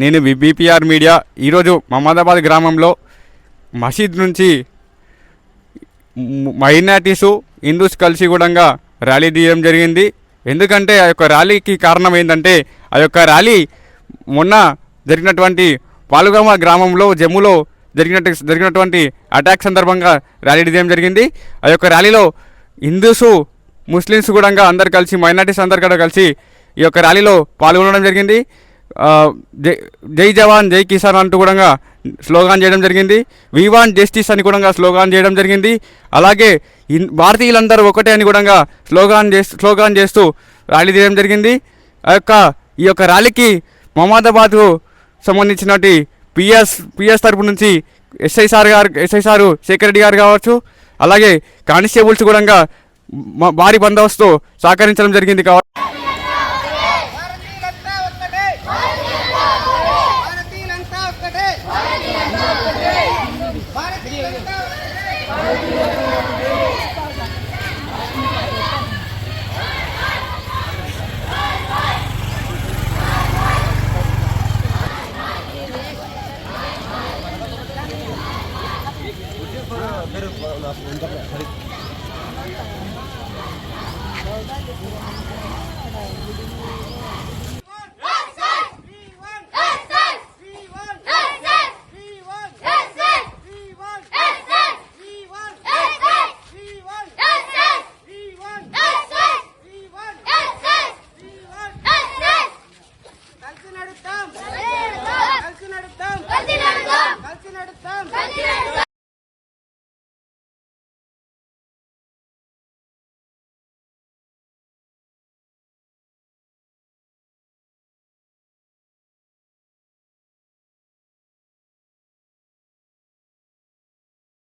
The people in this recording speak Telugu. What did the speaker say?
నేను బీపీఆర్ మీడియా ఈరోజు మహమ్మదాబాద్ గ్రామంలో మసీద్ నుంచి మైనారిటీసు హిందూస్ కలిసి కూడా ర్యాలీ తీయడం జరిగింది. ఎందుకంటే ఆ యొక్క ర్యాలీకి కారణం ఏంటంటే ఆ యొక్క ర్యాలీ మొన్న జరిగినటువంటి పాలుగామ గ్రామంలో జమ్ములో జరిగినటువంటి అటాక్ సందర్భంగా ర్యాలీ తీయడం జరిగింది. ఆ యొక్క ర్యాలీలో హిందూసు ముస్లిమ్స్ కూడా అందరు కలిసి మైనారిటీస్ అందరు కూడా కలిసి ఈ యొక్క ర్యాలీలో పాల్గొనడం జరిగింది. జై జవాన్ జై కిసాన్ అంటూ కూడా స్లోగాన్ చేయడం జరిగింది. వి వాంట్ జస్టిస్ అని కూడా స్లోగాన్ చేయడం జరిగింది. అలాగే భారతీయులందరూ ఒకటే అని కూడా స్లోగాన్ చేస్తూ ర్యాలీ తీయడం జరిగింది. ఈ యొక్క ర్యాలీకి మహమ్మదాబాద్కు సంబంధించినటువంటి పిఎస్ తరపు నుంచి ఎస్ఐ సారు శేఖర్ రెడ్డి గారు కావచ్చు, అలాగే కానిస్టేబుల్స్ కూడా భారీ బందోబస్తు సహకరించడం జరిగింది.